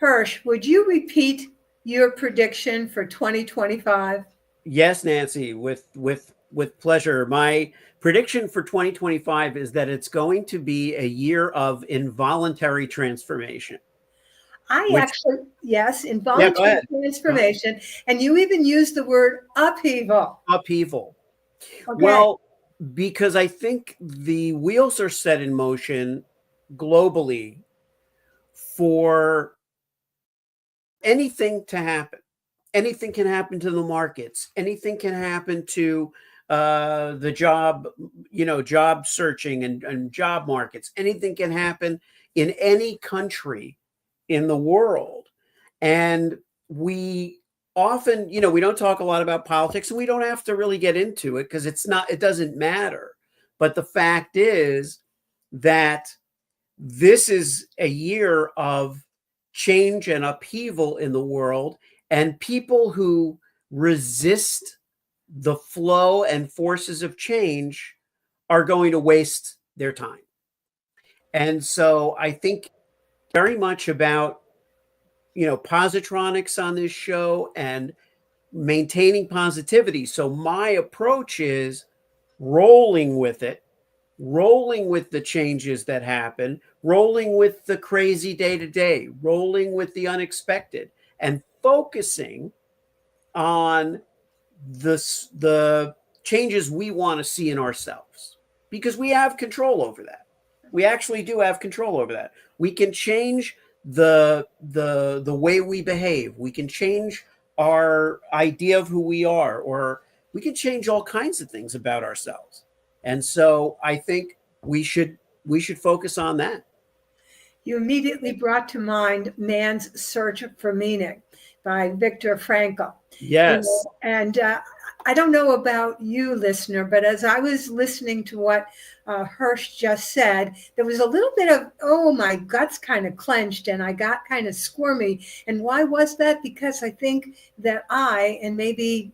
Hersh, would you repeat your prediction for 2025? Yes, Nancy, with pleasure. My prediction for 2025 is that it's going to be a year of involuntary transformation, I which actually, yes, yeah, go involuntary ahead. Go ahead. transformation. And you even used the word upheaval. Upheaval. Okay. Well, because I think the wheels are set in motion globally for anything to happen. Anything can happen to the markets. Anything can happen to the job, job searching and job markets. Anything can happen in any country in the world. And we often, we don't talk a lot about politics, and we don't have to really get into it because it doesn't matter. But the fact is that this is a year of change and upheaval in the world, and people who resist the flow and forces of change are going to waste their time. And so I think very much about, positronics on this show and maintaining positivity. So my approach is rolling with it, rolling with the changes that happen, rolling with the crazy day to day, rolling with the unexpected, and focusing on the changes we want to see in ourselves, because we have control over that. We actually do have control over that. We can change the way we behave. We can change our idea of who we are, or we can change all kinds of things about ourselves. And so I think we should focus on that. You immediately brought to mind Man's Search for Meaning by Viktor Frankl. Yes. And I don't know about you, listener, but as I was listening to what Hersh just said, there was a little bit of, oh, my guts kind of clenched and I got kind of squirmy. And why was that? Because I think that I, and maybe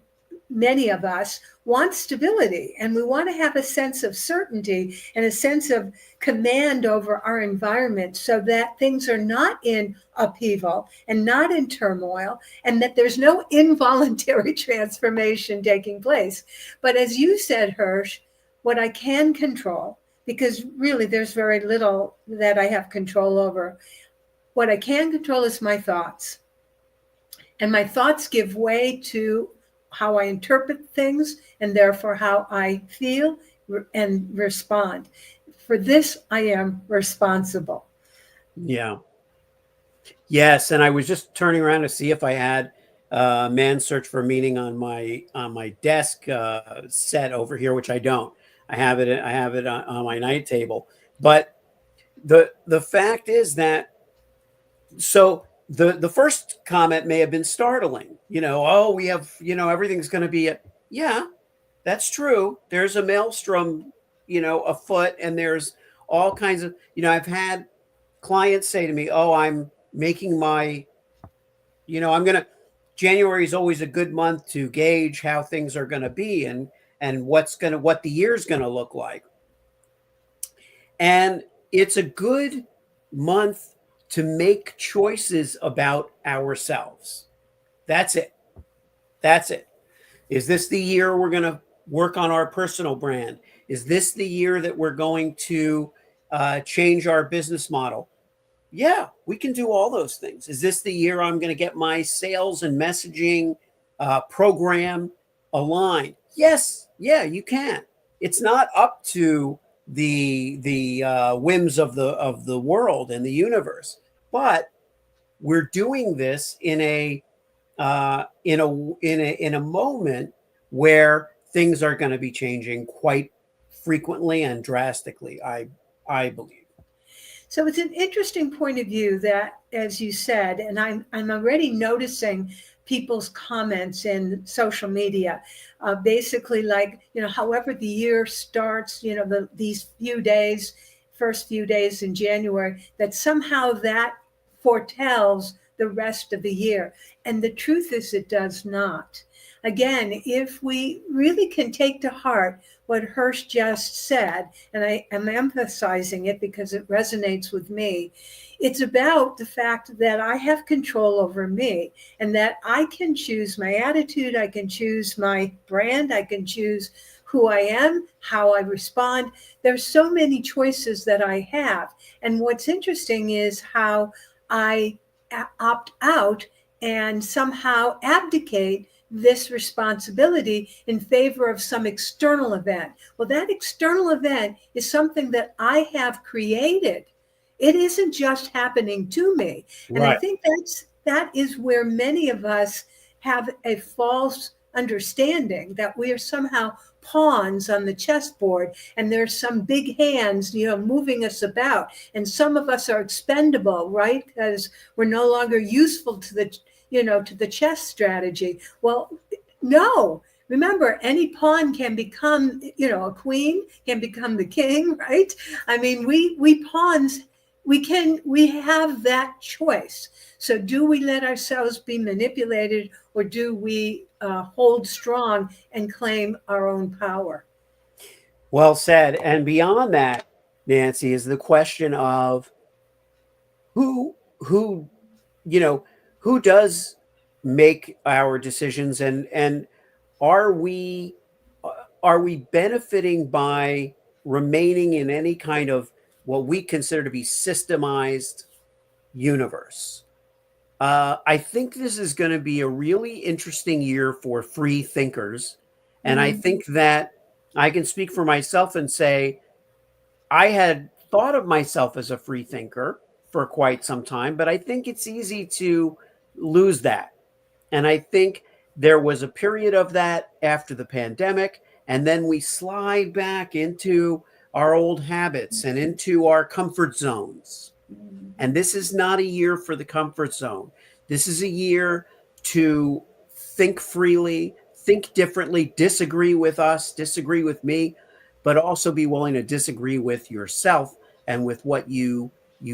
many of us, want stability, and we want to have a sense of certainty and a sense of command over our environment so that things are not in upheaval and not in turmoil, and that there's no involuntary transformation taking place. But as you said, Hersh, what I can control, because really there's very little that I have control over, what I can control is my thoughts. And my thoughts give way to how I interpret things and therefore how I feel and respond. For this, I am responsible. Yeah. Yes, and I was just turning around to see if I had Man's Search for Meaning on my desk set over here, which I don't. I have it on my night table. But the fact is that, so the first comment may have been startling. Oh, we have, everything's going to be yeah, that's true. There's a maelstrom, afoot, and there's all kinds of, I've had clients say to me, "Oh, I'm making my, I'm gonna." January is always a good month to gauge how things are going to be, and what the year's going to look like. And it's a good month to make choices about ourselves. That's it. That's it. Is this the year we're going to work on our personal brand? Is this the year that we're going to change our business model? Yeah, we can do all those things. Is this the year I'm going to get my sales and messaging program aligned? Yes, yeah, you can. It's not up to the whims of the world and the universe, but we're doing this in a moment where things are going to be changing quite frequently and drastically. I believe. So it's an interesting point of view that, as you said, and I'm already noticing people's comments in social media, basically like, however the year starts, these few days, first few days in January, that somehow that foretells the rest of the year. And the truth is, it does not. again, if we really can take to heart what Hersh just said, and I am emphasizing it because it resonates with me, it's about the fact that I have control over me and that I can choose my attitude, I can choose my brand, I can choose who I am, how I respond. There's so many choices that I have. And what's interesting is how I opt out and somehow abdicate this responsibility in favor of some external event. Well, that external event is something that I have created. It isn't just happening to me. And I Right. think that is where many of us have a false understanding that we are somehow pawns on the chessboard and there's some big hands, moving us about. And some of us are expendable, right? Because we're no longer useful to the chess strategy. Well, no. Remember, any pawn can become, a queen, can become the king, right? I mean, we pawns, we have that choice. So do we let ourselves be manipulated, or do we hold strong and claim our own power? Well said. And beyond that, Nancy, is the question of who you know who does make our decisions, and are we uh, are we benefiting by remaining in any kind of what we consider to be systemized universe. I think this is going to be a really interesting year for free thinkers. And I Mm, think that I can speak for myself and say I had thought of myself as a free thinker for quite some time, but I think it's easy to lose that. And I think there was a period of that after the pandemic, and then we slide back into our old habits and into our comfort zones. And this is not a year for the comfort zone. This is a year to think freely, think differently, disagree with us, disagree with me, but also be willing to disagree with yourself and with what you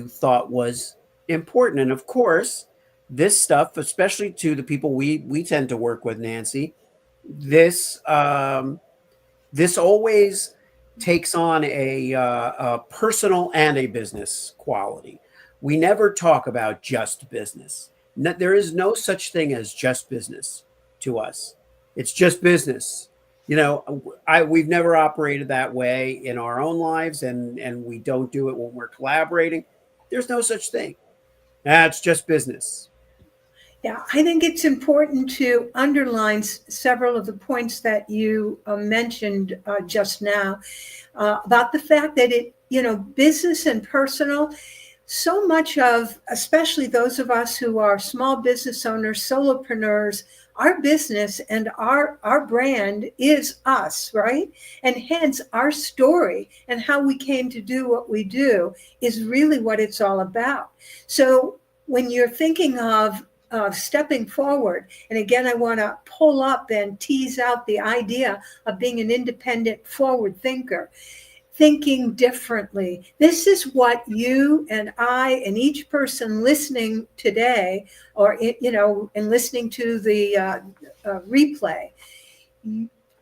thought was important. And of course, this stuff, especially to the people we tend to work with, Nancy, this this always takes on a personal and a business quality. We never talk about just business. No, there is no such thing as just business to us. It's just business. We've never operated that way in our own lives, and we don't do it when we're collaborating. There's no such thing. That's just business. Yeah, I think it's important to underline several of the points that you mentioned just now about the fact that business and personal, so much of, especially those of us who are small business owners, solopreneurs, our business and our brand is us, right? And hence our story and how we came to do what we do is really what it's all about. So when you're thinking of stepping forward, and again, I want to pull up and tease out the idea of being an independent forward thinker, thinking differently. This is what you and I and each person listening today, or and listening to the replay,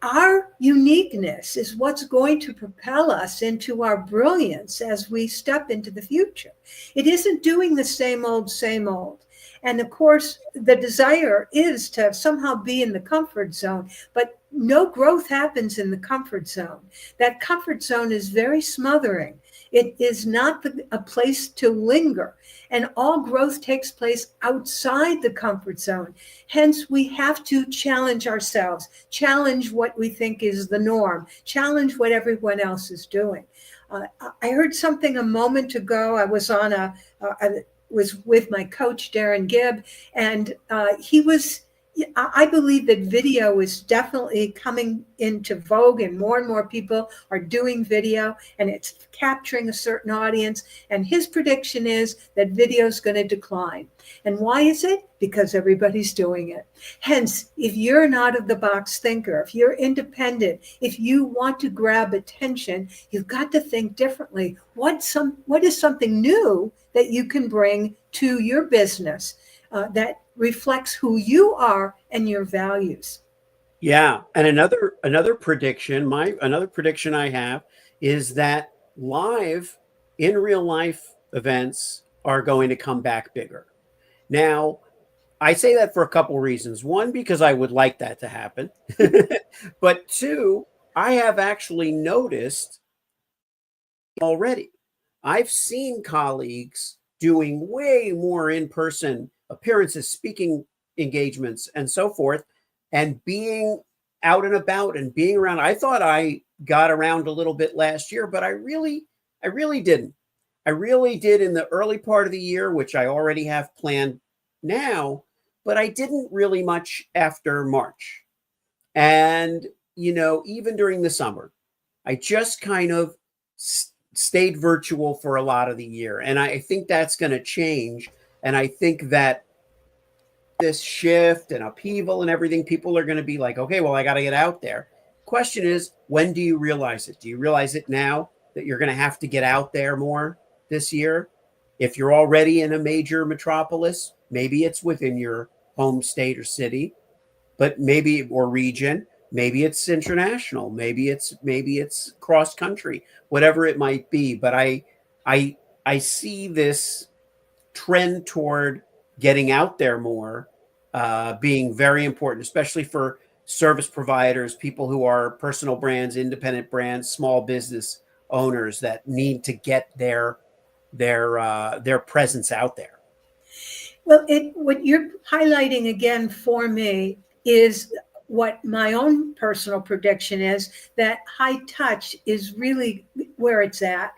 our uniqueness is what's going to propel us into our brilliance as we step into the future. It isn't doing the same old, same old. And of course, the desire is to somehow be in the comfort zone, but no growth happens in the comfort zone. That comfort zone is very smothering. It is not a place to linger. And all growth takes place outside the comfort zone. Hence, we have to challenge ourselves, challenge what we think is the norm, challenge what everyone else is doing. I heard something a moment ago. I was on was with my coach, Darren Gibb, and he was. I believe that video is definitely coming into vogue, and more people are doing video, and it's capturing a certain audience. And his prediction is that video is going to decline. And why is it? Because everybody's doing it. Hence, if you're an out of the box thinker, if you're independent, if you want to grab attention, you've got to think differently. What is something new that you can bring to your business that reflects who you are and your values? Yeah, and another prediction, my another prediction I have is that live in real life events are going to come back bigger. Now, I say that for a couple reasons. One, because I would like that to happen. But two, I have actually noticed already. I've seen colleagues doing way more in person appearances, speaking engagements, and so forth, and being out and about and being around. I thought I got around a little bit last year, but I really didn't. I really did in the early part of the year, which I already have planned now, but I didn't really much after March. And, even during the summer, I just kind of stayed virtual for a lot of the year. And I think that's going to change. And I think that this shift and upheaval and everything, people are going to be like, okay, well, I got to get out there. Question is, when do you realize it? Do you realize it now that you're going to have to get out there more this year? If you're already in a major metropolis, maybe it's within your home state or city, but maybe or region, maybe it's international, maybe it's cross country, whatever it might be. But I I see this trend toward getting out there more being very important, especially for service providers, people who are personal brands, independent brands, small business owners that need to get their presence out there. Well, what you're highlighting again for me is what my own personal prediction is, that high touch is really where it's at.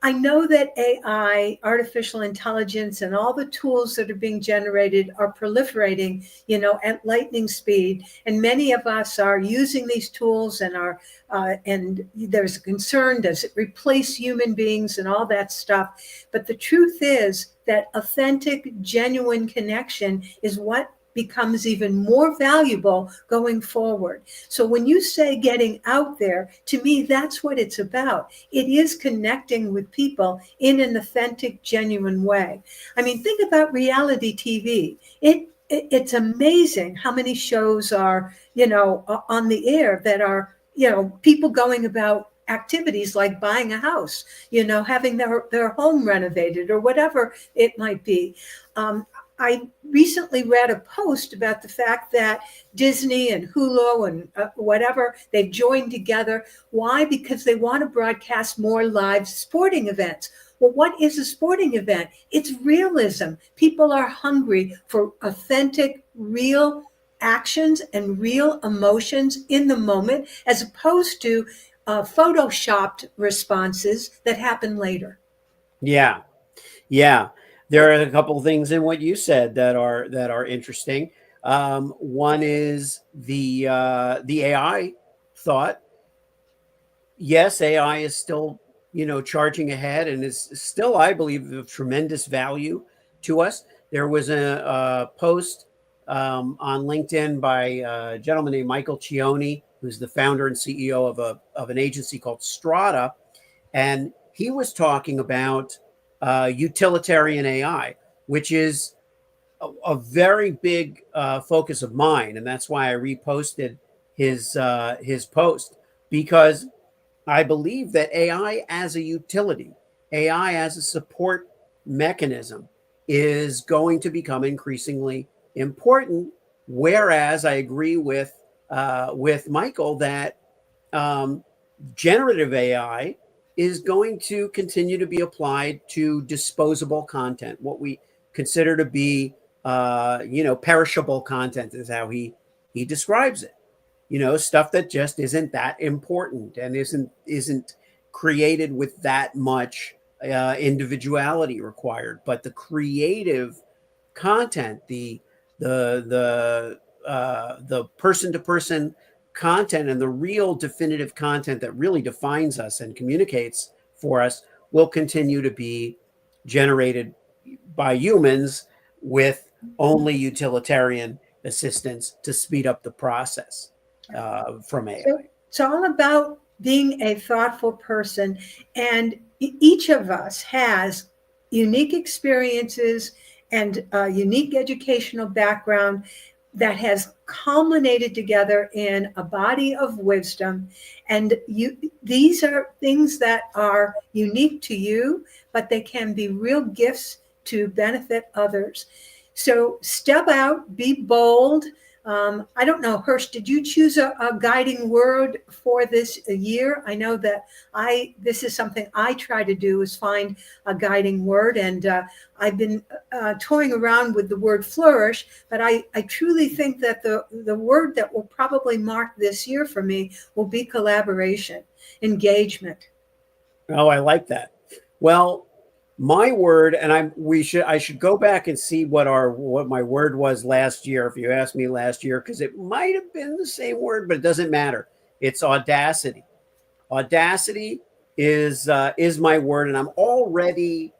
I know that AI, artificial intelligence, and all the tools that are being generated are proliferating, at lightning speed. And many of us are using these tools and there's a concern, does it replace human beings and all that stuff? But the truth is that authentic, genuine connection is what becomes even more valuable going forward. So when you say getting out there, to me, that's what it's about. It is connecting with people in an authentic, genuine way. I mean, think about reality TV. It's amazing how many shows are, on the air that are, people going about activities like buying a house, having their home renovated or whatever it might be. I recently read a post about the fact that Disney and Hulu and whatever, they've joined together. Why? Because they want to broadcast more live sporting events. Well, what is a sporting event? It's realism. People are hungry for authentic, real actions and real emotions in the moment, as opposed to photoshopped responses that happen later. Yeah, yeah. There are a couple of things in what you said that are interesting. One is the AI thought. Yes, AI is still, charging ahead and is still, I believe, of tremendous value to us. There was a post on LinkedIn by a gentleman named Michael Cioni, who's the founder and CEO of an agency called Strata, and he was talking about utilitarian AI, which is a very big focus of mine, and that's why I reposted his post, because I believe that AI as a utility, AI as a support mechanism, is going to become increasingly important. Whereas I agree with Michael that um, generative AI is going to continue to be applied to disposable content, what we consider to be, perishable content, is how he describes it. Stuff that just isn't that important and isn't created with that much individuality required. But the creative content, the person to person content, and the real definitive content that really defines us and communicates for us will continue to be generated by humans with only utilitarian assistance to speed up the process from So AI. it's all about being a thoughtful person. And each of us has unique experiences and a unique educational background. that has culminated together in a body of wisdom. And these are things that are unique to you, but they can be real gifts to benefit others. So step out, be bold. I don't know, Hersh, did you choose a guiding word for this year? I know that this is something I try to do, is find a guiding word. And I've been toying around with the word flourish, but I truly think that the word that will probably mark this year for me will be collaboration, engagement. Oh, I like that. Well, my word, and I should go back and see what my word was last year. If you asked me last year, because it might have been the same word, but it doesn't matter. It's audacity. Audacity is my word, and I'm already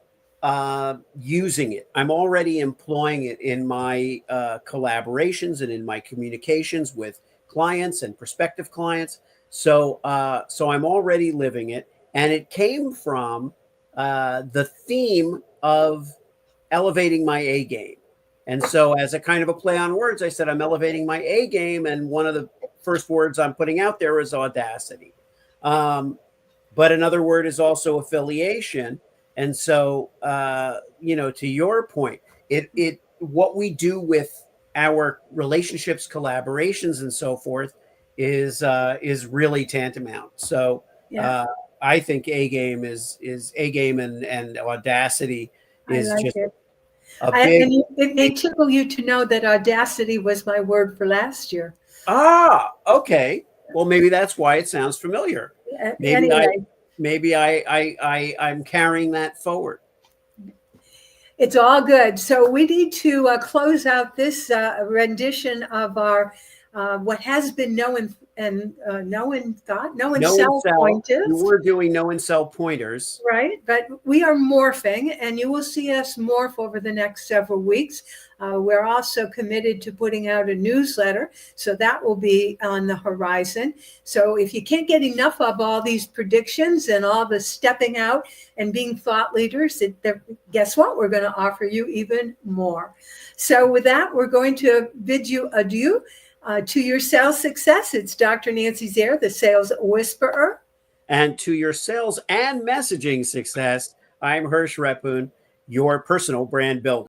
using it. I'm already employing it in my collaborations and in my communications with clients and prospective clients. So I'm already living it, and it came from the theme of elevating my A game. And so, as a kind of a play on words, I said I'm elevating my A game, and one of the first words I'm putting out there is audacity. Um, but another word is also affiliation. And so, to your point, it what we do with our relationships, collaborations, and so forth is really tantamount. So, Yeah, uh, I think A game is A game, and audacity I is like just it. a big. It may tickle you to know that audacity was my word for last year. Okay. Well, maybe that's why it sounds familiar. Maybe I Anyway, I'm carrying that forward. it's all good. So we need to close out this rendition of our what has been known and known No and self sell. We pointers. were doing no and sell pointers. Right, but we are morphing, and you will see us morph over the next several weeks. We're also committed to putting out a newsletter, so that will be on the horizon. So if you can't get enough of all these predictions and all the stepping out and being thought leaders, guess what? We're going to offer you even more. So with that, we're going to bid you adieu to your sales success. It's Dr. Nancy Zare, the Sales Whisperer. And to your sales and messaging success, I'm Hersh Rehpun, your personal brand builder.